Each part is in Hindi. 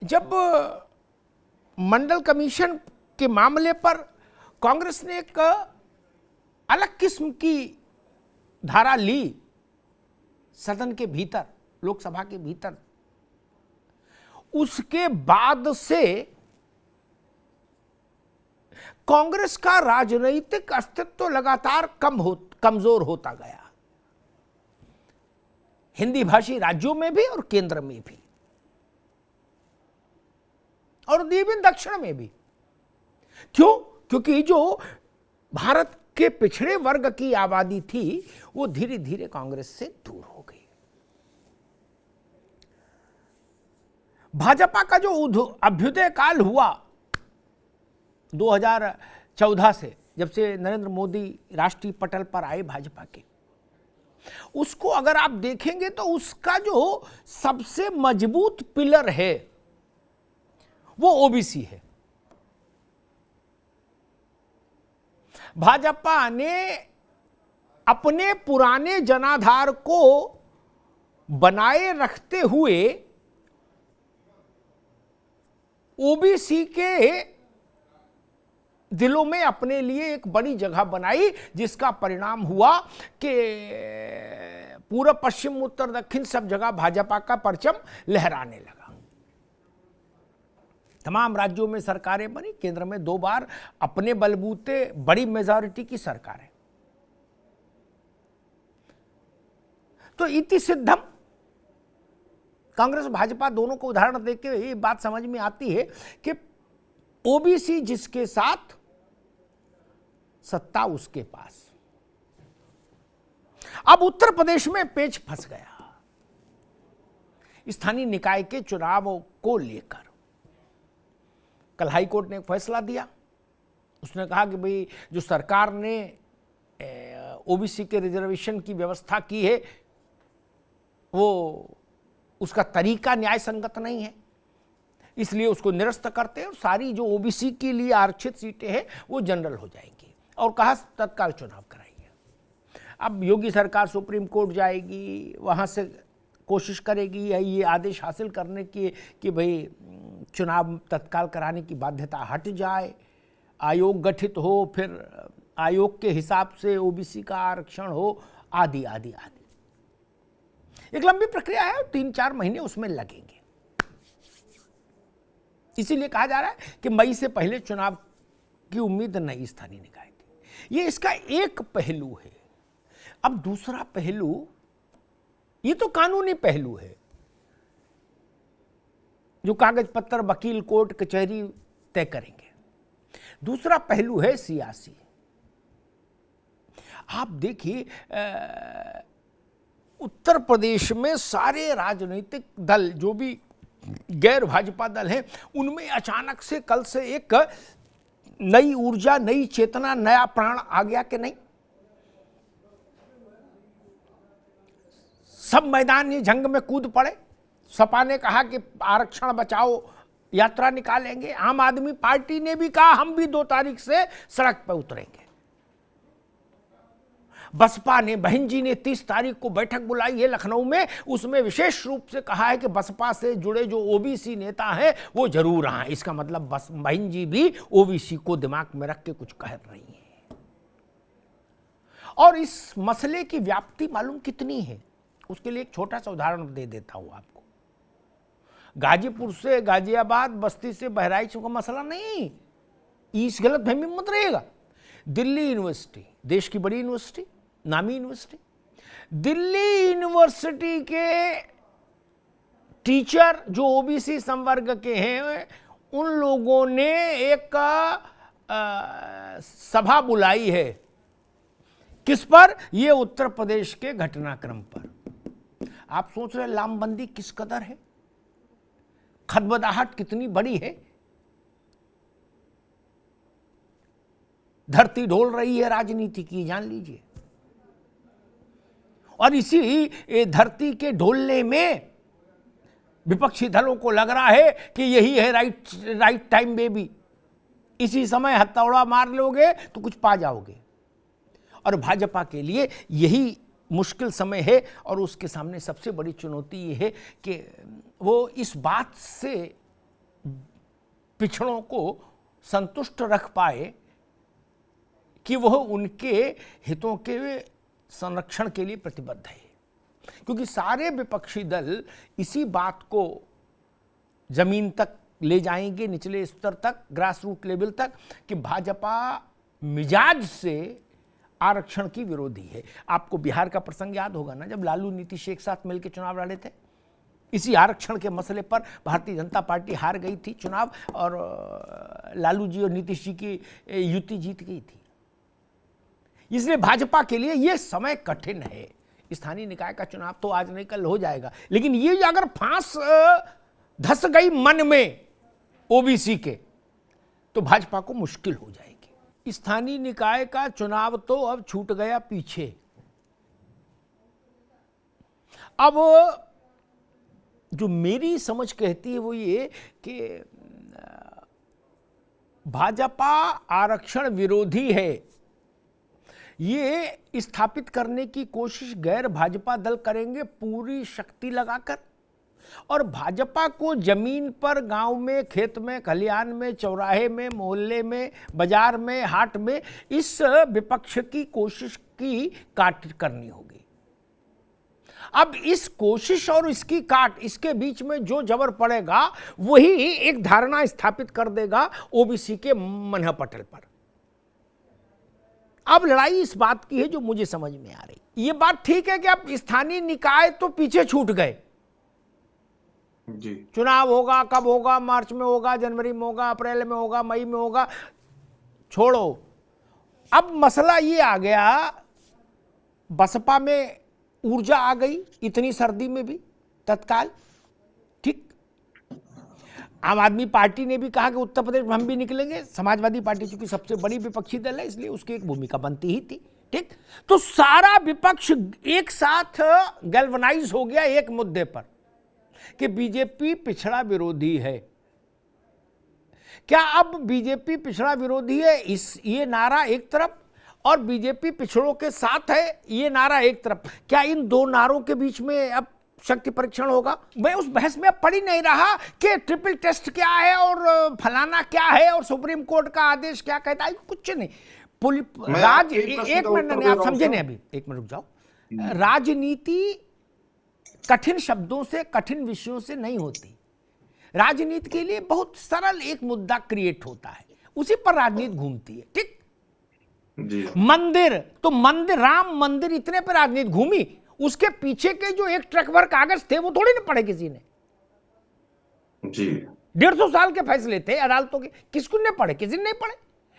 जब मंडल कमीशन के मामले पर कांग्रेस ने एक अलग किस्म की धारा ली सदन के भीतर, लोकसभा के भीतर, उसके बाद से कांग्रेस का राजनीतिक अस्तित्व लगातार कमजोर होता गया, हिंदी भाषी राज्यों में भी और केंद्र में भी और इवन दक्षिण में भी। क्यों? क्योंकि जो भारत के पिछड़े वर्ग की आबादी थी वो धीरे धीरे कांग्रेस से दूर हो गई। भाजपा का जो अभ्युदय काल हुआ 2014 से, जब से नरेंद्र मोदी राष्ट्रीय पटल पर आए भाजपा के, उसको अगर आप देखेंगे तो उसका जो सबसे मजबूत पिलर है वो ओबीसी है। भाजपा ने अपने पुराने जनाधार को बनाए रखते हुए ओबीसी के दिलों में अपने लिए एक बड़ी जगह बनाई, जिसका परिणाम हुआ कि पूर्व पश्चिम उत्तर दक्षिण सब जगह भाजपा का परचम लहराने लगा। तमाम राज्यों में सरकारें बनी, केंद्र में 2 बार अपने बलबूते बड़ी मेजॉरिटी की सरकार है। तो इति सिद्धम, कांग्रेस भाजपा दोनों को उदाहरण देके ये बात समझ में आती है कि ओबीसी जिसके साथ, सत्ता उसके पास। अब उत्तर प्रदेश में पेच फंस गया स्थानीय निकाय के चुनावों को लेकर। कल हाईकोर्ट ने एक फैसला दिया, उसने कहा कि भाई जो सरकार ने ओबीसी के रिजर्वेशन की व्यवस्था की है वो उसका तरीका न्याय संगत नहीं है, इसलिए उसको निरस्त करते हैं और सारी जो ओबीसी के लिए आरक्षित सीटें हैं वो जनरल हो जाएंगी, और कहा तत्काल चुनाव कराइए। अब योगी सरकार सुप्रीम कोर्ट जाएगी, वहां से कोशिश करेगी ये आदेश हासिल करने की कि भाई चुनाव तत्काल कराने की बाध्यता हट जाए, आयोग गठित हो, फिर आयोग के हिसाब से ओबीसी का आरक्षण हो, आदि आदि आदि। एक लंबी प्रक्रिया है, 3-4 महीने उसमें लगेंगे। इसीलिए कहा जा रहा है कि मई से पहले चुनाव की उम्मीद नहीं स्थानीय निकाय की। ये इसका एक पहलू है। अब दूसरा पहलू, ये तो कानूनी पहलू है, जो कागज पत्तर, वकील, कोर्ट, कचहरी तय करेंगे। दूसरा पहलू है सियासी। आप देखिए उत्तर प्रदेश में सारे राजनीतिक दल जो भी गैर भाजपा दल हैं, उनमें अचानक से कल से एक नई ऊर्जा, नई चेतना, नया प्राण आ गया कि नहीं? सब मैदानी जंग में कूद पड़े। सपा ने कहा कि आरक्षण बचाओ यात्रा निकालेंगे, आम आदमी पार्टी ने भी कहा हम भी 2 तारीख से सड़क पर उतरेंगे, बसपा ने, बहन जी ने 30 तारीख को बैठक बुलाई है लखनऊ में, उसमें विशेष रूप से कहा है कि बसपा से जुड़े जो ओबीसी नेता हैं वो जरूर आए। इसका मतलब बस बहन जी भी ओबीसी को दिमाग में रख के कुछ कह रही हैं। और इस मसले की व्याप्ति मालूम कितनी है, उसके लिए एक छोटा सा उदाहरण दे देता हूं आपको। गाजीपुर से गाजियाबाद, बस्ती से बहराइच का मसला नहीं, इस गलत फहमी मत रहिएगा। दिल्ली यूनिवर्सिटी, देश की बड़ी यूनिवर्सिटी, नामी यूनिवर्सिटी, दिल्ली यूनिवर्सिटी के टीचर जो ओबीसी संवर्ग के हैं, उन लोगों ने एक सभा बुलाई है। किस पर? ये उत्तर प्रदेश के घटनाक्रम पर। आप सोच रहे लामबंदी किस कदर है, खदबदाहट कितनी बड़ी है, धरती ढोल रही है राजनीति की, जान लीजिए। और इसी धरती के ढोलने में विपक्षी दलों को लग रहा है कि यही है राइट टाइम बेबी, इसी समय हथौड़ा मार लोगे तो कुछ पा जाओगे। और भाजपा के लिए यही मुश्किल समय है, और उसके सामने सबसे बड़ी चुनौती ये है कि वो इस बात से पिछड़ों को संतुष्ट रख पाए कि वह उनके हितों के संरक्षण के लिए प्रतिबद्ध है। क्योंकि सारे विपक्षी दल इसी बात को जमीन तक ले जाएंगे, निचले स्तर तक, ग्रास रूट लेवल तक, कि भाजपा मिजाज से आरक्षण की विरोधी है। आपको बिहार का प्रसंग याद होगा ना, जब लालू नीतीश एक साथ मिलकर चुनाव लड़े थे, इसी आरक्षण के मसले पर भारतीय जनता पार्टी हार गई थी चुनाव और लालू जी और नीतीश जी की युति जीत गई थी। इसलिए भाजपा के लिए यह समय कठिन है। स्थानीय निकाय का चुनाव तो आज नहीं कल हो जाएगा, लेकिन ये अगर फांस धस गई मन में ओबीसी के, तो भाजपा को मुश्किल हो जाएगी। स्थानीय निकाय का चुनाव तो अब छूट गया पीछे। अब जो मेरी समझ कहती है वो ये कि भाजपा आरक्षण विरोधी है, ये स्थापित करने की कोशिश गैर भाजपा दल करेंगे पूरी शक्ति लगाकर। और भाजपा को जमीन पर, गांव में, खेत में, खलिहान में, चौराहे में, मोहल्ले में, बाजार में, हाट में इस विपक्ष की कोशिश की काट करनी होगी। अब इस कोशिश और इसकी काट, इसके बीच में जो जबर पड़ेगा वही एक धारणा स्थापित कर देगा ओबीसी के मनह पटल पर। अब लड़ाई इस बात की है जो मुझे समझ में आ रही। ये बात ठीक है कि अब स्थानीय निकाय तो पीछे छूट गए जी। चुनाव होगा, कब होगा, मार्च में होगा, जनवरी में होगा, अप्रैल में होगा, मई में होगा, छोड़ो। अब मसला ये आ गया, बसपा में ऊर्जा आ गई इतनी सर्दी में भी तत्काल, ठीक। आम आदमी पार्टी ने भी कहा कि उत्तर प्रदेश में हम भी निकलेंगे। समाजवादी पार्टी चूंकि सबसे बड़ी विपक्षी दल है, इसलिए उसकी एक भूमिका बनती ही थी, ठीक। तो सारा विपक्ष एक साथ गैल्वनाइज हो गया एक मुद्दे पर कि बीजेपी पिछड़ा विरोधी है। क्या अब बीजेपी पिछड़ा विरोधी है, ये नारा एक तरफ, और बीजेपी पिछड़ों के साथ है ये नारा एक तरफ। क्या इन दो नारों के बीच में अब शक्ति परीक्षण होगा? मैं उस बहस में अब पढ़ ही नहीं रहा कि ट्रिपल टेस्ट क्या है और फलाना क्या है और सुप्रीम कोर्ट का आदेश क्या कहता है, कुछ नहीं। एक मिनट, आप समझे नहीं अभी, एक मिनट रुक जाओ। राजनीति कठिन शब्दों से, कठिन विषयों से नहीं होती। राजनीति के लिए बहुत सरल एक मुद्दा क्रिएट होता है, उसी पर राजनीति घूमती है, ठीक जी। मंदिर, तो मंदिर, राम मंदिर, इतने पर राजनीति घूमी। उसके पीछे के जो एक ट्रक भर कागज थे वो थोड़ी ना पढ़े किसी ने जी। 150 साल के फैसले थे अदालतों के, किसको ने पढ़े? किसी ने नहीं पढ़े,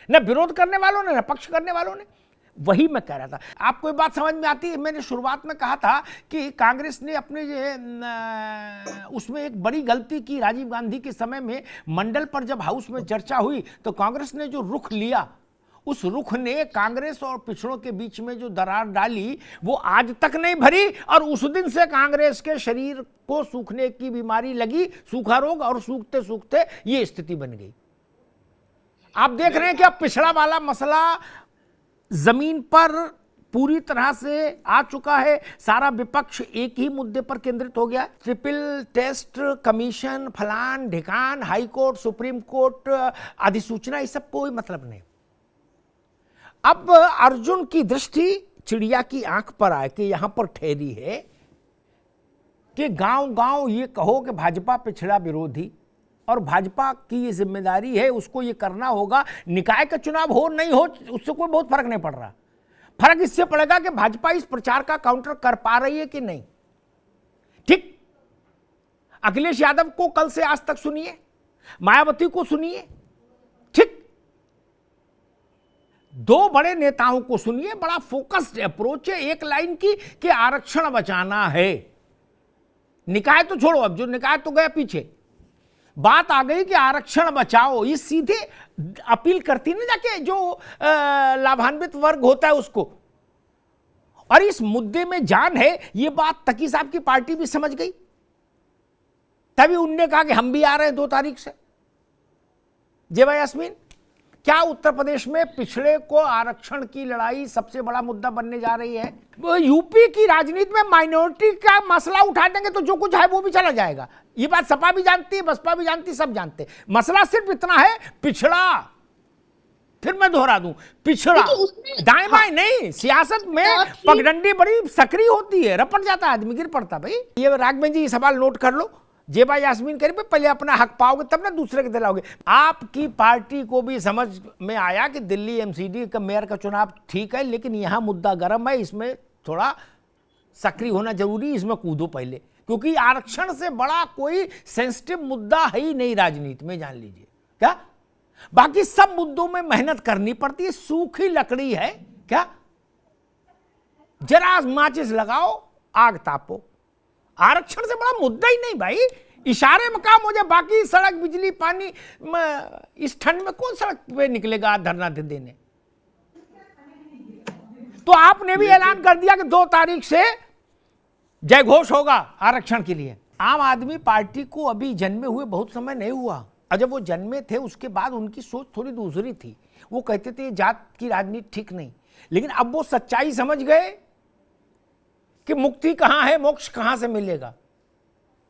न विरोध करने वालों ने, न पक्ष करने वालों ने। वही मैं कह रहा था। आपको ये बात समझ में आती है? मैंने शुरुआत में कहा था कि कांग्रेस ने अपने उसमें एक बड़ी गलती की। राजीव गांधी के समय में मंडल पर जब हाउस में चर्चा हुई तो कांग्रेस ने जो रुख लिया, उस रुख ने कांग्रेस और पिछड़ों के बीच में जो दरार डाली वो आज तक नहीं भरी। और उस दिन से कांग्रेस के शरीर को सूखने की बीमारी लगी, सूखा रोग, और सूखते सूखते ये स्थिति बन गई। आप देख रहे हैं कि अब पिछड़ा वाला मसला जमीन पर पूरी तरह से आ चुका है। सारा विपक्ष एक ही मुद्दे पर केंद्रित हो गया। ट्रिपल टेस्ट, कमीशन, फलान ढिकान, हाई कोर्ट, सुप्रीम कोर्ट, अधिसूचना, इस सब कोई मतलब नहीं। अब अर्जुन की दृष्टि चिड़िया की आंख पर आए कि यहां पर ठहरी है कि गांव गांव ये कहो कि भाजपा पिछड़ा विरोधी, और भाजपा की ये जिम्मेदारी है, उसको ये करना होगा। निकाय का चुनाव हो नहीं हो उससे कोई बहुत फर्क नहीं पड़ रहा। फर्क इससे पड़ेगा कि भाजपा इस प्रचार का काउंटर कर पा रही है कि नहीं, ठीक। अखिलेश यादव को कल से आज तक सुनिए, मायावती को सुनिए, ठीक। दो बड़े नेताओं को सुनिए, बड़ा फोकस्ड अप्रोच है एक लाइन की कि आरक्षण बचाना है। निकाय तो छोड़ो, अब जो निकाय तो गया पीछे, बात आ गई कि आरक्षण बचाओ। ये सीधे अपील करती ना जाके जो लाभान्वित वर्ग होता है उसको। और इस मुद्दे में जान है, ये बात तकी साहब की पार्टी भी समझ गई, तभी उनने कहा कि हम भी आ रहे हैं 2 तारीख से। जय भाई यास्मीन, क्या उत्तर प्रदेश में पिछड़े को आरक्षण की लड़ाई सबसे बड़ा मुद्दा बनने जा रही है? यूपी की राजनीति में माइनॉरिटी का मसला उठा देंगे तो जो कुछ है वो भी चला जाएगा। ये बात सपा भी जानती है, बसपा भी जानती है, सब जानते हैं। मसला सिर्फ इतना है, पिछड़ा, फिर मैं दोहरा दूं, पिछड़ा, दाएं बाएं नहीं, सियासत में पगडंडी बड़ी सक्रिय होती है, रपट जाता है आदमी, गिर पड़ता। भाई ये राघवेंद्र जी ये सवाल नोट कर लो, जेबा यास्मीन करीब पहले अपना हक पाओगे तब ना दूसरे के दिलाओगे। आपकी पार्टी को भी समझ में आया कि दिल्ली एमसीडी का मेयर का चुनाव ठीक है, लेकिन यहां मुद्दा गर्म है, इसमें थोड़ा सक्रिय होना जरूरी, इसमें कूदो पहले, क्योंकि आरक्षण से बड़ा कोई सेंसिटिव मुद्दा है ही नहीं राजनीति में, जान लीजिए। क्या बाकी सब मुद्दों में मेहनत करनी पड़ती है, सूखी लकड़ी है क्या, जरा माचिस लगाओ आग तापो। आरक्षण से बड़ा मुद्दा ही नहीं भाई, इशारे में काम हो जाए, बाकी सड़क बिजली पानी इस ठंड में कौन सड़क पे निकलेगा धरना देने। तो आपने भी ऐलान कर दिया कि 2 तारीख से जय घोष होगा आरक्षण के लिए। आम आदमी पार्टी को अभी जन्मे हुए बहुत समय नहीं हुआ, और जब वो जन्मे थे उसके बाद उनकी सोच थोड़ी दूसरी थी। वो कहते थे जात की राजनीति ठीक नहीं, लेकिन अब वो सच्चाई समझ गए कि मुक्ति कहां है, मोक्ष कहां से मिलेगा,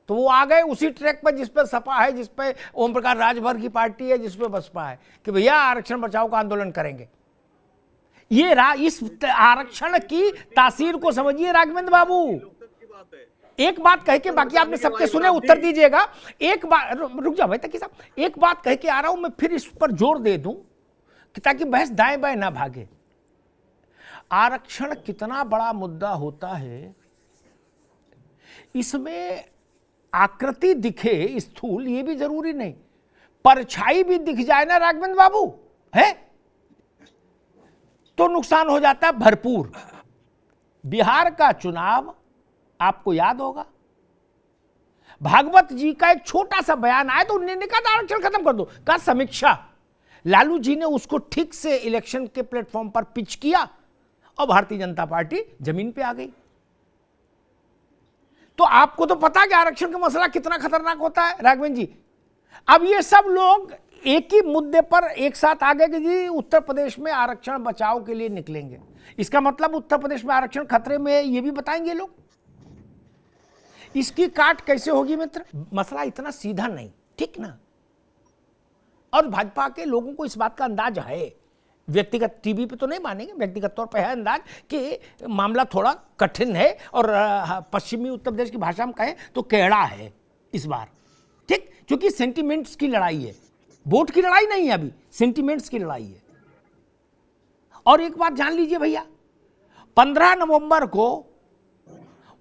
तो वो आ गए उसी ट्रैक पर जिस पर सपा है, जिस पर ओम प्रकाश राजभर की पार्टी है, जिस पर बसपा है, कि भैया आरक्षण बचाओ का आंदोलन करेंगे। ये इस आरक्षण की तासीर को समझिए राघवेंद्र बाबू। एक बात कह के, बाकी आपने सबके सुने, उत्तर दीजिएगा। एक बात, रुक जाओ भाई तकी साहब, एक बात कह के आ रहा हूं मैं, फिर इस पर जोर दे दूं कि ताकि बहस दाएं बाएं ना भागे। आरक्षण कितना बड़ा मुद्दा होता है, इसमें आकृति दिखे स्थूल ये भी जरूरी नहीं, परछाई भी दिख जाए ना राघवेंद्र बाबू, है तो नुकसान हो जाता है भरपूर। बिहार का चुनाव आपको याद होगा, भागवत जी का एक छोटा सा बयान आया तो उन्होंने कहा आरक्षण खत्म कर दो, कहा समीक्षा। लालू जी ने उसको ठीक से इलेक्शन के प्लेटफॉर्म पर पिच किया और भारतीय जनता पार्टी जमीन पे आ गई। तो आपको तो पता कि आरक्षण का मसला कितना खतरनाक होता है राघवेंद्र जी। अब ये सब लोग एक ही मुद्दे पर एक साथ आ गए कि जी उत्तर प्रदेश में आरक्षण बचाव के लिए निकलेंगे, इसका मतलब उत्तर प्रदेश में आरक्षण खतरे में है, ये भी बताएंगे लोग। इसकी काट कैसे होगी मित्र? मसला इतना सीधा नहीं, ठीक ना। और भाजपा के लोगों को इस बात का अंदाज है, व्यक्तिगत टीवी पे तो नहीं मानेंगे, व्यक्तिगत तौर पे है अंदाज कि मामला थोड़ा कठिन है, और पश्चिमी उत्तर प्रदेश की भाषा में कहें तो केड़ा है इस बार, ठीक, क्योंकि सेंटिमेंट्स की लड़ाई है, वोट की लड़ाई नहीं है, अभी सेंटिमेंट्स की लड़ाई है। और एक बात जान लीजिए भैया, 15 नवंबर को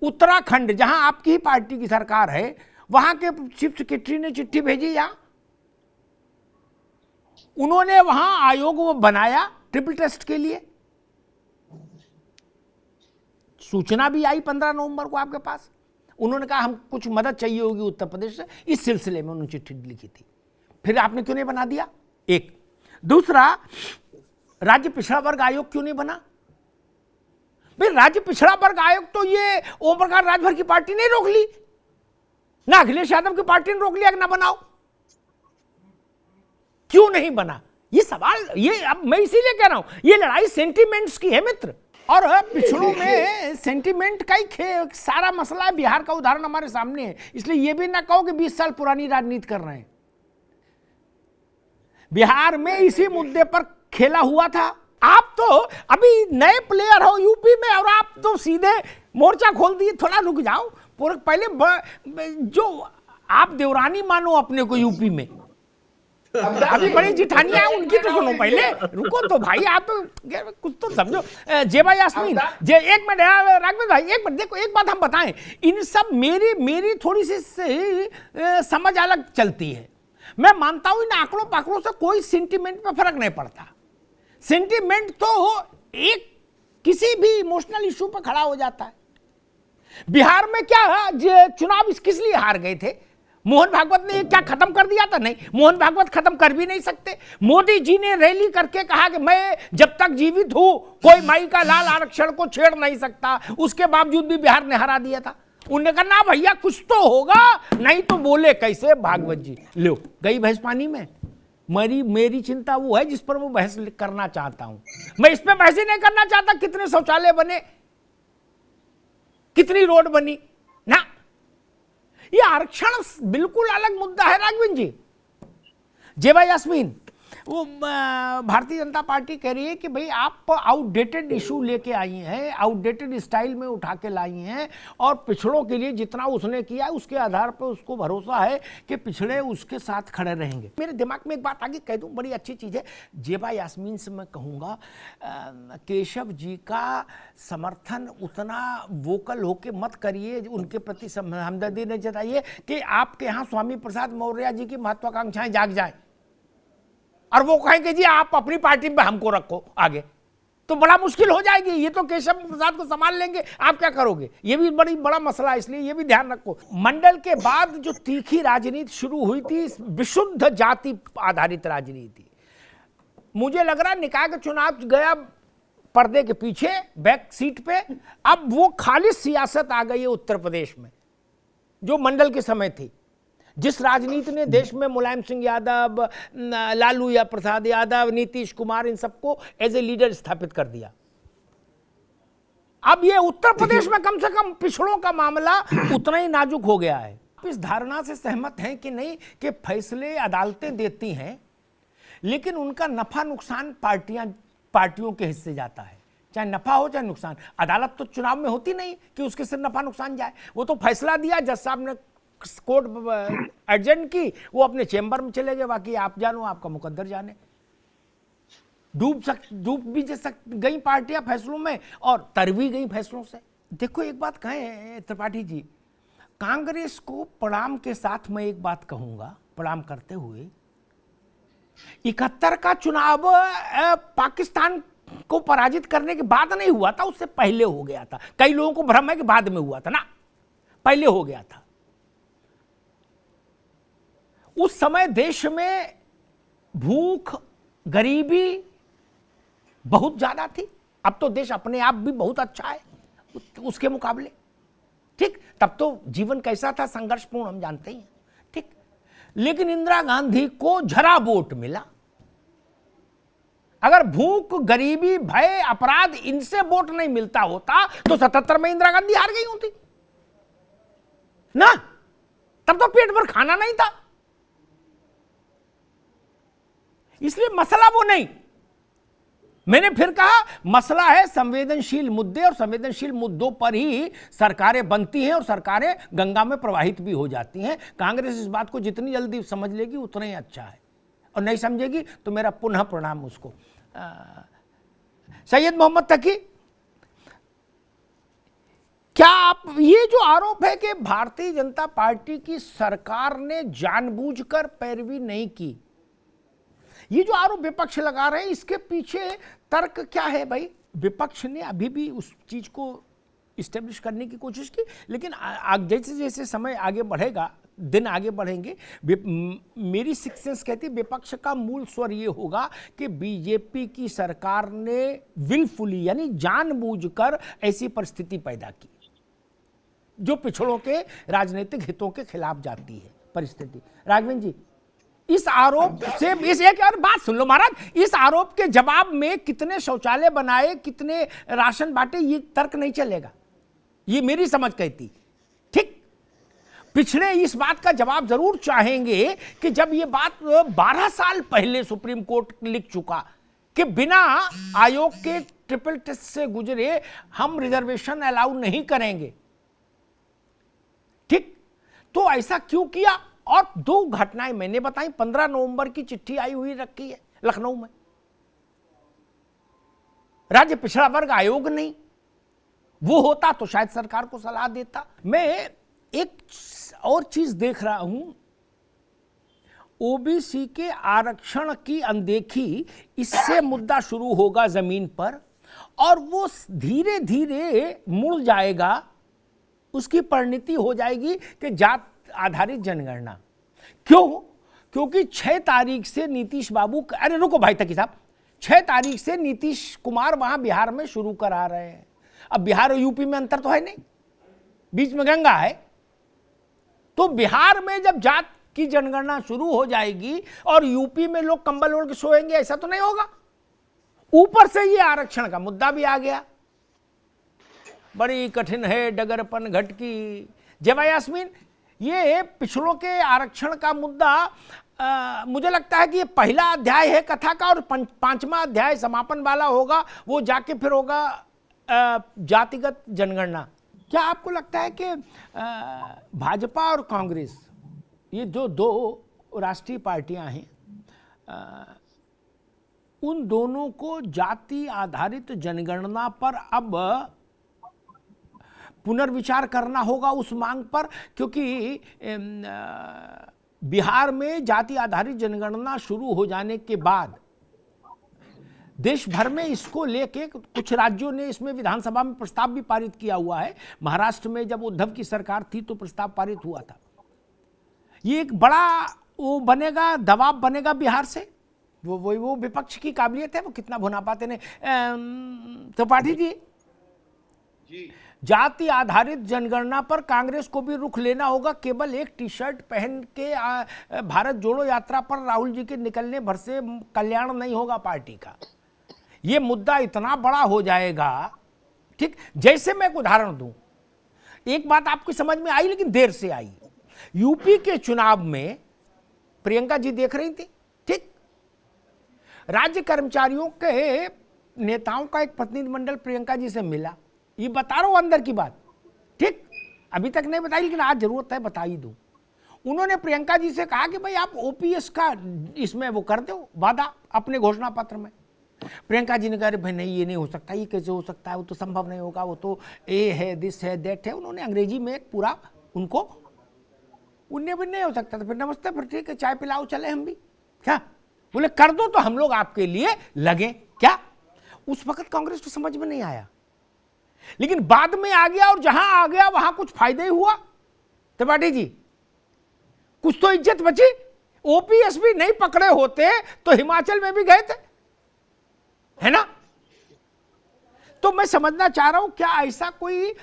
उत्तराखंड, जहां आपकी ही पार्टी की सरकार है, वहां के चीफ सेक्रेटरी ने चिट्ठी भेजी, या उन्होंने वहां आयोग वो बनाया ट्रिपल टेस्ट के लिए, सूचना भी आई 15 नवंबर को आपके पास। उन्होंने कहा हम कुछ मदद चाहिए होगी उत्तर प्रदेश से, इस सिलसिले में उन्होंने चिट्ठी लिखी थी। फिर आपने क्यों नहीं बना दिया? एक। दूसरा, राज्य पिछड़ा वर्ग आयोग क्यों नहीं बना? भाई राज्य पिछड़ा वर्ग आयोग तो ये ओम प्रकाश राजभर की पार्टी ने रोक ली ना, अखिलेश यादव की पार्टी ने रोक लिया कि ना बनाओ, क्यों नहीं बना? ये सवाल, ये अब मैं इसीलिए कह रहा हूं, ये लड़ाई सेंटिमेंट्स की है मित्र, और पिछड़ों में सेंटिमेंट का ही सारा मसला है। बिहार का उदाहरण हमारे सामने है, इसलिए ये भी ना कहो कि 20 साल पुरानी राजनीति कर रहे हैं। बिहार में इसी मुद्दे पर खेला हुआ था। आप तो अभी नए प्लेयर हो यूपी में, और आप तो सीधे मोर्चा खोल दिए। थोड़ा रुक जाओ, पहले जो आप देवरानी मानो अपने को यूपी में, अभी बड़ी जिठानियां हैं उनकी तो सुनो पहले, रुको तो भाई, आप तो कुछ तो समझो। जेबा यास्मीन, एक मिनट राघवेंद्र भाई, एक मिनट देखो, एक बात हम बताएं, इन सब मेरी थोड़ी सी समझ अलग चलती है। मैं मानता हूं इन आंकड़ों पाकड़ों से कोई सेंटिमेंट पे फर्क नहीं पड़ता। सेंटिमेंट तो एक किसी भी इमोशनल इशू पर खड़ा हो जाता है। बिहार में क्या चुनाव किस लिए हार गए थे? मोहन भागवत ने क्या खत्म कर दिया था? नहीं, मोहन भागवत खत्म कर भी नहीं सकते। मोदी जी ने रैली करके कहा कि मैं जब तक जीवित हूं कोई माई का लाल आरक्षण को छेड़ नहीं सकता, उसके बावजूद भी बिहार ने हरा दिया था। उन्होंने कहा ना भैया कुछ तो होगा, नहीं तो बोले कैसे भागवत जी। लो गई भैंस पानी में, मेरी मेरी चिंता वो है जिस पर मैं बहस करना चाहता हूं। मैं इस पे बहस ही नहीं करना चाहता कितने शौचालय बने, कितनी रोड बनी ना। ये आरक्षण बिल्कुल अलग मुद्दा है राघवेंद्र जी। जेबा यास्मीन, वो भारतीय जनता पार्टी कह रही है कि भाई आप आउटडेटेड इशू लेके आई हैं, आउटडेटेड स्टाइल में उठा के लाई हैं, और पिछड़ों के लिए जितना उसने किया है उसके आधार पर उसको भरोसा है कि पिछड़े उसके साथ खड़े रहेंगे। मेरे दिमाग में एक बात आगे कह दूं, बड़ी अच्छी चीज़ है। जेबा यास्मीन से मैं कहूँगा केशव जी का समर्थन उतना वोकल होके मत करिए, उनके प्रति हमदर्दी नहीं जताइए कि आपके यहाँ स्वामी प्रसाद मौर्य जी की महत्वाकांक्षाएं जाग जाए और वो कहेंगे जी आप अपनी पार्टी में हमको रखो आगे, तो बड़ा मुश्किल हो जाएगी। ये तो केशव प्रसाद को संभाल लेंगे, आप क्या करोगे? ये भी बड़ा मसला है, इसलिए ये भी ध्यान रखो। मंडल के बाद जो तीखी राजनीति शुरू हुई थी, विशुद्ध जाति आधारित राजनीति, मुझे लग रहा है निकाय का चुनाव गया पर्दे के पीछे, बैक सीट पे। अब वो खाली सियासत आ गई है उत्तर प्रदेश में, जो मंडल के समय थी। जिस राजनीति ने देश में मुलायम सिंह यादव, लालू या प्रसाद यादव, नीतीश कुमार, इन सबको एज ए लीडर स्थापित कर दिया। अब ये उत्तर प्रदेश में कम से कम पिछड़ों का मामला उतना ही नाजुक हो गया है। आप इस धारणा से सहमत हैं कि नहीं कि फैसले अदालतें देती हैं, लेकिन उनका नफा नुकसान पार्टियों के हिस्से जाता है, चाहे नफा हो चाहे नुकसान। अदालत तो चुनाव में होती नहीं कि उसके सिर नफा नुकसान जाए। वो तो फैसला दिया, जज साहब ने कोर्ट एडजर्न की, वो अपने चेंबर में चले गए, बाकी आप जानो, आपका मुकद्दर जाने। डूब भी गई पार्टियां फैसलों में और तर भी गई फैसलों से। देखो एक बात कहें त्रिपाठी जी, कांग्रेस को प्रणाम के साथ मैं एक बात कहूंगा, प्रणाम करते हुए, 71 का चुनाव पाकिस्तान को पराजित करने के बाद नहीं हुआ था, उससे पहले हो गया था। कई लोगों को भ्रम है कि बाद में हुआ था ना, पहले हो गया था। उस समय देश में भूख, गरीबी बहुत ज्यादा थी। अब तो देश अपने आप भी बहुत अच्छा है उसके मुकाबले, ठीक। तब तो जीवन कैसा था, संघर्षपूर्ण, हम जानते ही हैं, ठीक। लेकिन इंदिरा गांधी को जरा वोट मिला। अगर भूख, गरीबी, भय, अपराध, इनसे वोट नहीं मिलता होता तो 77 में इंदिरा गांधी हार गई होती ना। तब तो पेट भर खाना नहीं था। इसलिए मसला वो नहीं, मैंने फिर कहा, मसला है संवेदनशील मुद्दे, और संवेदनशील मुद्दों पर ही सरकारें बनती हैं और सरकारें गंगा में प्रवाहित भी हो जाती हैं। कांग्रेस इस बात को जितनी जल्दी समझ लेगी उतना ही अच्छा है, और नहीं समझेगी तो मेरा पुनः प्रणाम उसको। सैयद मोहम्मद तकी, क्या आप, ये जो आरोप है कि भारतीय जनता पार्टी की सरकार ने जानबूझकर पैरवी नहीं की, ये जो आरोप विपक्ष लगा रहे हैं, इसके पीछे तर्क क्या है भाई? विपक्ष ने अभी भी उस चीज को इस्टेब्लिश करने की कोशिश की, लेकिन जैसे जैसे समय आगे बढ़ेगा, दिन आगे बढ़ेंगे, मेरी सिक्स सेंस कहती है विपक्ष का मूल स्वर ये होगा कि बीजेपी की सरकार ने विलफुली, यानी जानबूझकर ऐसी परिस्थिति पैदा की जो पिछड़ों के राजनीतिक हितों के खिलाफ जाती है परिस्थिति। राघवेंद्र जी, इस आरोप से, इस एक और बात सुन लो महाराज, इस आरोप के जवाब में कितने शौचालय बनाए, कितने राशन बांटे, ये तर्क नहीं चलेगा, ये मेरी समझ कहती, ठीक। पिछड़े इस बात का जवाब जरूर चाहेंगे कि जब ये बात 12 साल पहले सुप्रीम कोर्ट लिख चुका कि बिना आयोग के ट्रिपल टेस्ट से गुजरे हम रिजर्वेशन अलाउ नहीं करेंगे, ठीक, तो ऐसा क्यों किया? और 2 घटनाएं मैंने बताई। 15 नवंबर की चिट्ठी आई हुई रखी है लखनऊ में, राज्य पिछड़ा वर्ग आयोग नहीं, वो होता तो शायद सरकार को सलाह देता। मैं एक और चीज देख रहा हूं, ओबीसी के आरक्षण की अनदेखी, इससे मुद्दा शुरू होगा जमीन पर और वो धीरे धीरे मुड़ जाएगा, उसकी परिणति हो जाएगी कि जात आधारित जनगणना। क्यों? क्योंकि 6 तारीख से नीतीश बाबू, अरे रुको भाई तकी साहब, 6 तारीख से नीतीश कुमार वहां बिहार में शुरू करा रहे हैं। अब बिहार और यूपी में अंतर तो है नहीं, बीच में गंगा है, तो बिहार में जब जात की जनगणना शुरू हो जाएगी और यूपी में लोग कंबल ओढ़ के सोएंगे, ऐसा तो नहीं होगा। ऊपर से ये आरक्षण का मुद्दा भी आ गया। बड़ी कठिन है डगरपन घट की। जवा यास्मीन, ये पिछड़ों के आरक्षण का मुद्दा मुझे लगता है कि ये पहला अध्याय है कथा का, और पांचवा अध्याय समापन वाला होगा, वो जाके फिर होगा जातिगत जनगणना। क्या आपको लगता है कि भाजपा और कांग्रेस, ये जो दो राष्ट्रीय पार्टियां हैं, उन दोनों को जाति आधारित जनगणना पर अब पुनर्विचार करना होगा उस मांग पर? क्योंकि बिहार में जाति आधारित जनगणना शुरू हो जाने के बाद देश भर में इसको लेके कुछ राज्यों ने इसमें विधानसभा में प्रस्ताव भी पारित किया हुआ है। महाराष्ट्र में जब उद्धव की सरकार थी तो प्रस्ताव पारित हुआ था। ये एक बड़ा वो बनेगा, दबाव बनेगा बिहार से। वो विपक्ष की काबिलियत है, वो कितना भुना पाते ने। त्रिपाठी जी, जाति आधारित जनगणना पर कांग्रेस को भी रुख लेना होगा। केवल एक टी शर्ट पहन के भारत जोड़ो यात्रा पर राहुल जी के निकलने भर से कल्याण नहीं होगा पार्टी का। ये मुद्दा इतना बड़ा हो जाएगा। ठीक, जैसे मैं एक उदाहरण दूं, एक बात आपकी समझ में आई लेकिन देर से आई। यूपी के चुनाव में प्रियंका जी देख रही थी, ठीक, राज्य कर्मचारियों के नेताओं का एक प्रतिनिधिमंडल प्रियंका जी से मिला। ये बता रहा हूं अंदर की बात, ठीक, अभी तक नहीं बताई लेकिन आज जरूरत है बता ही दूं। उन्होंने प्रियंका जी से कहा कि भाई आप ओपीएस का इसमें वो कर दो वादा अपने घोषणा पत्र में। प्रियंका जी ने कहा भाई नहीं, ये नहीं हो सकता, ये कैसे हो सकता है, वो तो संभव नहीं होगा, वो तो ए है, दिस है, दैट है। उन्होंने अंग्रेजी में एक पूरा उनको, उन्हें भी नहीं हो सकता तो फिर नमस्ते, फिर ठीक है, चाय पिलाओ, चले हम भी। क्या बोले, कर दो तो हम लोग आपके लिए लगे। क्या उस वक्त कांग्रेस को समझ में नहीं आया, लेकिन बाद में आ गया, और जहां आ गया वहां कुछ फायदा ही हुआ। त्रिपाठी जी, कुछ तो इज्जत बची। ओपीएस भी नहीं पकड़े होते तो हिमाचल में भी गए थे, है ना। तो मैं समझना चाह रहा हूं, क्या ऐसा कोई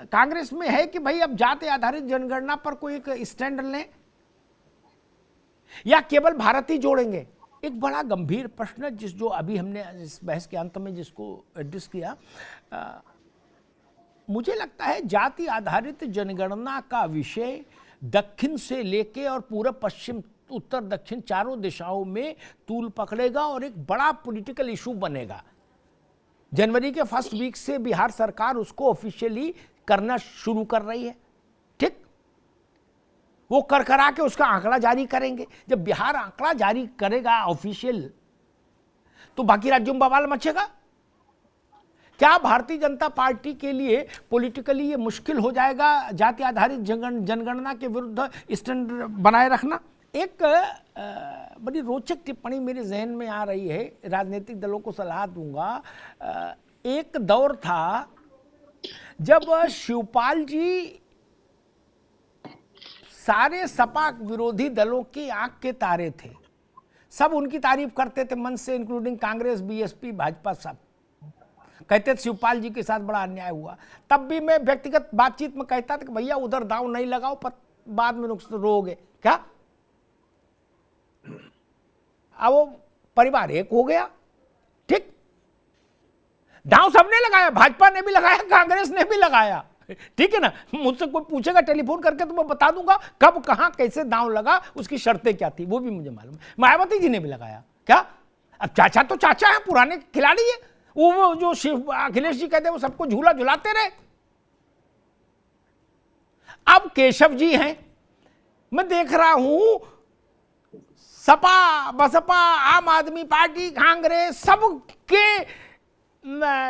कांग्रेस में है कि भाई अब जाति आधारित जनगणना पर कोई एक स्टैंड लें, या केवल भारत ही जोड़ेंगे? एक बड़ा गंभीर प्रश्न जो अभी हमने इस बहस के अंत में जिसको एड्रेस किया, मुझे लगता है जाति आधारित जनगणना का विषय दक्षिण से लेके और पूर्व पश्चिम उत्तर दक्षिण चारों दिशाओं में तूल पकड़ेगा और एक बड़ा पॉलिटिकल इशू बनेगा। जनवरी के फर्स्ट वीक से बिहार सरकार उसको ऑफिशियली करना शुरू कर रही है, ठीक, वो कर करा के उसका आंकड़ा जारी करेंगे। जब बिहार आंकड़ा जारी करेगा ऑफिशियल, तो बाकी राज्यों में बवाल मचेगा। क्या भारतीय जनता पार्टी के लिए पॉलिटिकली ये मुश्किल हो जाएगा जाति आधारित जनगणना के विरुद्ध स्टैंड बनाए रखना? एक बड़ी रोचक टिप्पणी मेरे जहन में आ रही है, राजनीतिक दलों को सलाह दूंगा। एक दौर था जब शिवपाल जी सारे सपा विरोधी दलों की आंख के तारे थे, सब उनकी तारीफ करते थे मन से, इंक्लूडिंग कांग्रेस, बीएसपी, भाजपा, सब कहते थे शिवपाल जी के साथ बड़ा अन्याय हुआ। तब भी मैं व्यक्तिगत बातचीत में कहता था कि भैया उधर दांव नहीं लगाओ, बाद में नुकसान रोगे। क्या अब वो परिवार एक हो गया, ठीक, दांव सबने लगाया, भाजपा ने भी लगाया, कांग्रेस ने भी लगाया, ठीक है ना। मुझसे कोई पूछेगा टेलीफोन करके तो मैं बता दूंगा कब कहां कैसे दांव लगा, उसकी शर्तें क्या थी, वो भी मुझे मालूम है। मायावती जी ने भी लगाया। क्या अब चाचा तो चाचा है, पुराने खिलाड़ी है, वो जो शिव अखिलेश जी कहते हैं वो सबको झूला झुलाते रहे। अब केशव जी हैं, मैं देख रहा हूं सपा, बसपा, आम आदमी पार्टी, कांग्रेस, सबके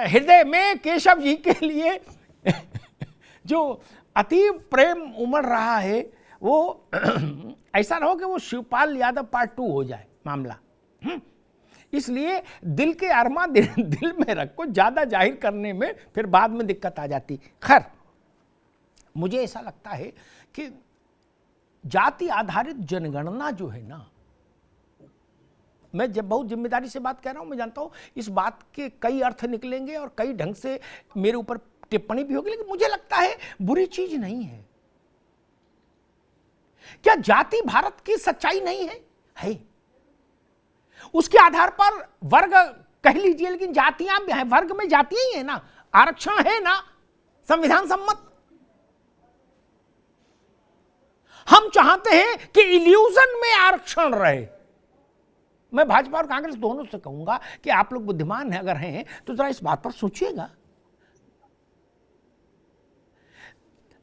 हृदय में केशव जी के लिए जो अति प्रेम उमड़ रहा है, वो ऐसा ना हो कि वो शिवपाल यादव पार्ट 2 हो जाए मामला। इसलिए दिल के अरमा दिल में रखो, ज्यादा जाहिर करने में फिर बाद में दिक्कत आ जाती। खैर, मुझे ऐसा लगता है कि जाति आधारित जनगणना जो है ना, मैं जब बहुत जिम्मेदारी से बात कह रहा हूं, मैं जानता हूं इस बात के कई अर्थ निकलेंगे और कई ढंग से मेरे ऊपर टिप्पणी भी होगी, लेकिन मुझे लगता है बुरी चीज नहीं है। क्या जाति भारत की सच्चाई नहीं है? है। उसके आधार पर वर्ग कह लीजिए, लेकिन जातियां भी हैं, वर्ग में जातियां ही है ना, आरक्षण है ना, संविधान सम्मत। हम चाहते हैं कि इल्यूजन में आरक्षण रहे। मैं भाजपा और कांग्रेस दोनों से कहूंगा कि आप लोग बुद्धिमान हैं अगर हैं तो जरा इस बात पर सोचिएगा।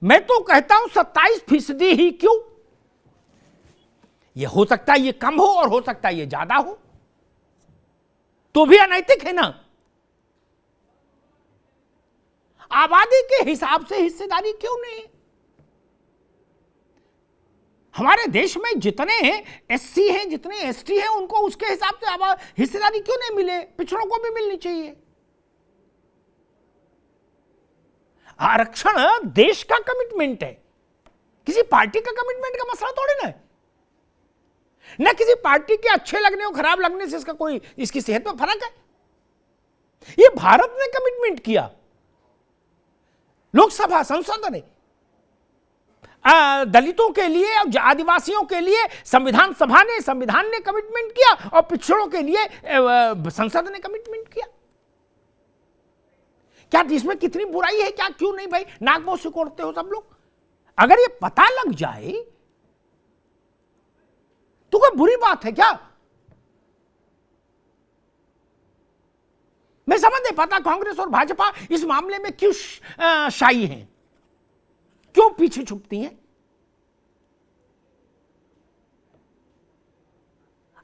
मैं तो कहता हूं 27% ही क्यों, यह हो सकता है ये कम हो और हो सकता है ये ज्यादा हो, तो भी अनैतिक है ना। आबादी के हिसाब से हिस्सेदारी क्यों नहीं? हमारे देश में जितने एससी हैं, जितने एसटी हैं, उनको उसके हिसाब से हिस्सेदारी क्यों नहीं मिले? पिछड़ों को भी मिलनी चाहिए। आरक्षण देश का कमिटमेंट है, किसी पार्टी का कमिटमेंट का मसला थोड़ी ना है। न किसी पार्टी के अच्छे लगने और खराब लगने से इसका कोई, इसकी सेहत में फर्क है। ये भारत ने कमिटमेंट किया, लोकसभा संसद ने दलितों के लिए और आदिवासियों के लिए संविधान सभा ने, संविधान ने कमिटमेंट किया, और पिछड़ों के लिए संसद ने कमिटमेंट किया। क्या इसमें कितनी बुराई है? क्या क्यों नहीं भाई नाक मुंह सिकोड़ते हो सब लोग? अगर ये पता लग जाए तो कोई बुरी बात है क्या? मैं समझ नहीं पाता कांग्रेस और भाजपा इस मामले में क्यों शाई हैं, क्यों पीछे छुपती हैं।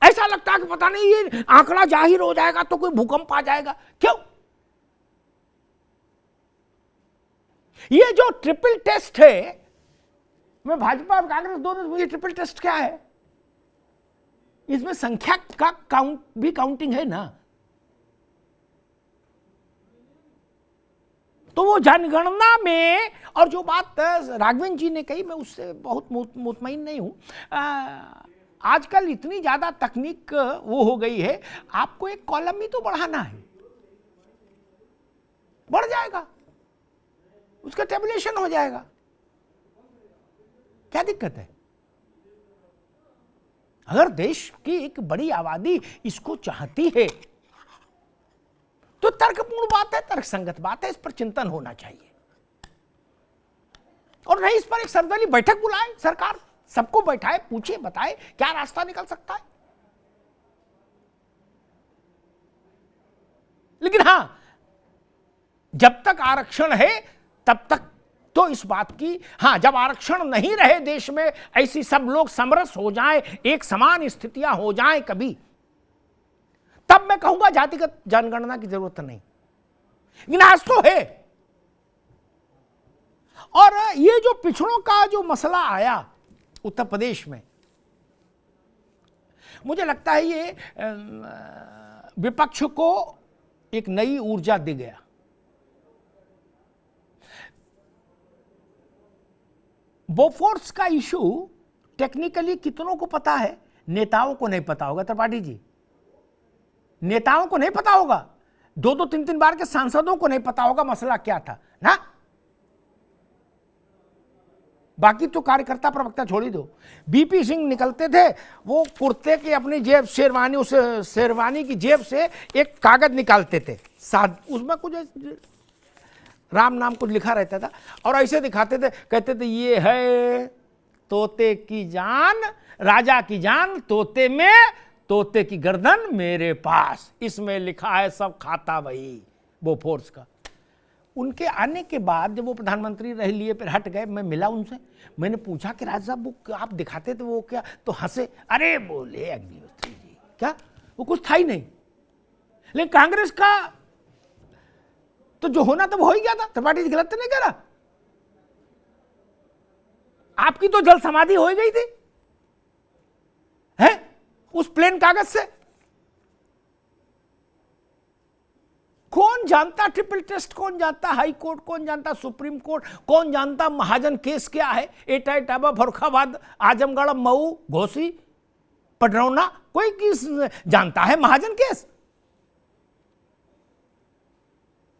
ऐसा लगता है कि पता नहीं ये आंकड़ा जाहिर हो जाएगा तो कोई भूकंप आ जाएगा। क्यों? ये जो ट्रिपल टेस्ट है, मैं भाजपा और कांग्रेस दोनों, मुझे ट्रिपल टेस्ट क्या है? इसमें संख्या का काउंटिंग है ना। तो वो जनगणना में, और जो बात राघवेंद्र जी ने कही, मैं उससे बहुत मुतमईन नहीं हूं। आजकल इतनी ज्यादा तकनीक वो हो गई है, आपको एक कॉलम ही तो बढ़ाना है, बढ़ जाएगा, उसका टेबुलेशन हो जाएगा। क्या दिक्कत है? अगर देश की एक बड़ी आबादी इसको चाहती है तो तर्कपूर्ण बात है, तर्कसंगत बात है, इस पर चिंतन होना चाहिए। और नहीं, इस पर एक सर्वदलीय बैठक बुलाए सरकार, सबको बैठाए, पूछे, बताए क्या रास्ता निकल सकता है। लेकिन हां, जब तक आरक्षण है तब तक तो इस बात की, हां, जब आरक्षण नहीं रहे देश में, ऐसी सब लोग समरस हो जाएं, एक समान स्थितियां हो जाएं कभी, तब मैं कहूंगा जातिगत जनगणना की जरूरत नहीं। लेकिन आज तो है। और ये जो पिछड़ों का जो मसला आया उत्तर प्रदेश में, मुझे लगता है ये विपक्ष को एक नई ऊर्जा दे गया। बोफोर्स का इशू टेक्निकली कितनों को पता है? नेताओं को नहीं पता होगा त्रिपाठी जी, नेताओं को नहीं पता होगा, 2-2, 3-3 बार के सांसदों को नहीं पता होगा मसला क्या था ना। बाकी तो कार्यकर्ता प्रवक्ता छोड़ ही दो। बीपी सिंह निकलते थे, वो कुर्ते की अपनी जेब, शेरवानी, उस शेरवानी की जेब से एक कागज निकालते थे, उसमें कुछ राम नाम कुछ लिखा रहता था, और ऐसे दिखाते थे, कहते थे ये है तोते की जान, राजा की जान तोते में, तोते की गर्दन मेरे पास, इसमें लिखा है सब खाता वही बोफोर्स का। उनके आने के बाद जब वो प्रधानमंत्री रह लिए, फिर हट गए, मैं मिला उनसे, मैंने पूछा कि राजा साहब वो आप दिखाते थे वो क्या? तो हंसे, अरे बोले अग्निहोत्री जी क्या, वो कुछ था ही नहीं। लेकिन कांग्रेस का तो जो होना था वो हो ही गया था। त्रिपाठी जी गलत तो नहीं कह रहा, आपकी तो जल समाधि हो ही गई थी है उस प्लेन कागज से। कौन जानता ट्रिपल टेस्ट, कौन जानता हाई कोर्ट, कौन जानता सुप्रीम कोर्ट, कौन जानता महाजन केस क्या है, एटा इटावा, फरुखाबाद, आजमगढ़, मऊ, घोसी, पडरौना, कोई किस जानता है महाजन केस?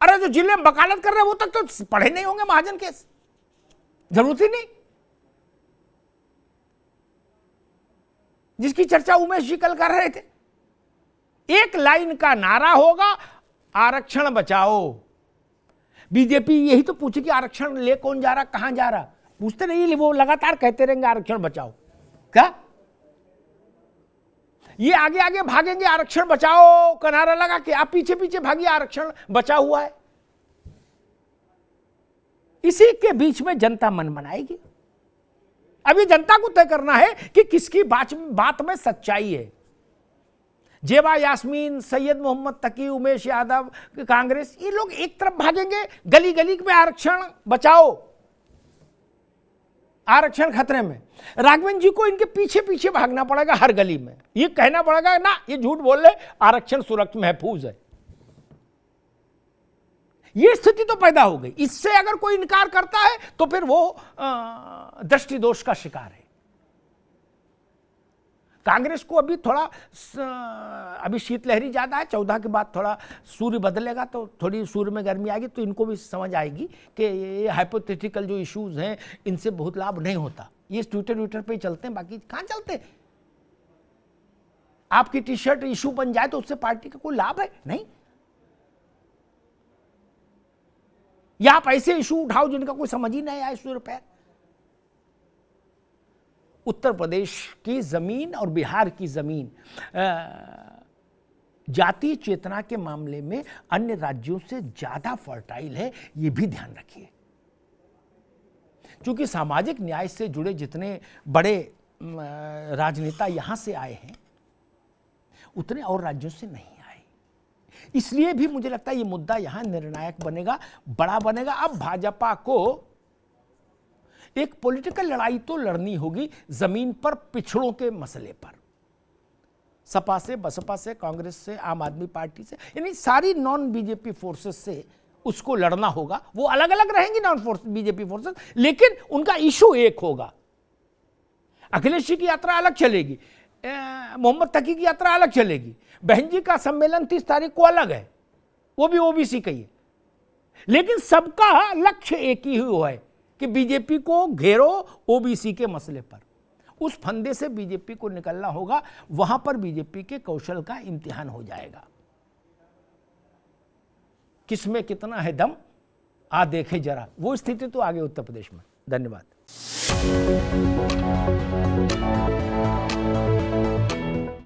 अरे जो जिले में वकालत कर रहे हैं वो तक तो पढ़े नहीं होंगे महाजन केस, जरूरत ही नहीं। जिसकी चर्चा उमेश जी कल कर रहे थे। एक लाइन का नारा होगा, आरक्षण बचाओ। बीजेपी यही तो पूछे कि आरक्षण ले कौन जा रहा, कहां जा रहा, पूछते नहीं, वो लगातार कहते रहेंगे आरक्षण बचाओ। क्या ये आगे आगे भागेंगे आरक्षण बचाओ का नारा लगा के, आप पीछे पीछे भागिए, आरक्षण बचा हुआ है। इसी के बीच में जनता मन बनाएगी। अभी जनता को तय करना है कि किसकी बात में सच्चाई है। जेबा यास्मीन, सैयद मोहम्मद तकी, उमेश यादव, कांग्रेस, ये लोग एक तरफ भागेंगे, गली गली में आरक्षण बचाओ, आरक्षण खतरे में। राघवन जी को इनके पीछे पीछे भागना पड़ेगा, हर गली में ये कहना पड़ेगा ना, ये झूठ बोल रहे, आरक्षण सुरक्षित महफूज है। ये स्थिति तो पैदा हो गई। इससे अगर कोई इनकार करता है तो फिर वो दृष्टि दोष का शिकार है। कांग्रेस को अभी थोड़ा अभी शीतलहरी ज्यादा है, 14 के बाद थोड़ा सूर्य बदलेगा तो थोड़ी सूर्य में गर्मी आएगी, तो इनको भी समझ आएगी कि ये हाइपोथेटिकल जो इश्यूज हैं इनसे बहुत लाभ नहीं होता। ये ट्विटर पे ही चलते हैं, बाकी कहां चलते। आपकी टी शर्ट इशू बन जाए तो उससे पार्टी का कोई लाभ है नहीं। या आप ऐसे इशू उठाओ जिनका कोई समझ ही नहीं आए सूर्य पैर। उत्तर प्रदेश की जमीन और बिहार की जमीन जातीय चेतना के मामले में अन्य राज्यों से ज्यादा फर्टाइल है, यह भी ध्यान रखिए। क्योंकि सामाजिक न्याय से जुड़े जितने बड़े राजनेता यहां से आए हैं उतने और राज्यों से नहीं आए। इसलिए भी मुझे लगता है ये मुद्दा यहां निर्णायक बनेगा, बड़ा बनेगा। अब भाजपा को एक पॉलिटिकल लड़ाई तो लड़नी होगी जमीन पर पिछड़ों के मसले पर, सपा से, बसपा से, कांग्रेस से, आम आदमी पार्टी से, यानी सारी नॉन बीजेपी फोर्सेस से उसको लड़ना होगा। वो अलग अलग रहेंगी नॉन बीजेपी फोर्सेस, लेकिन उनका इशू एक होगा। अखिलेश जी की यात्रा अलग चलेगी, मोहम्मद तकी की यात्रा अलग चलेगी, बहन जी का सम्मेलन 30 तारीख को अलग है, वो भी ओबीसी का ही है, लेकिन सबका लक्ष्य एक ही हुआ है कि बीजेपी को घेरो ओबीसी के मसले पर। उस फंदे से बीजेपी को निकलना होगा, वहां पर बीजेपी के कौशल का इम्तिहान हो जाएगा। किसमें कितना है दम, आ देखे जरा, वो स्थिति तो आगे उत्तर प्रदेश में। धन्यवाद।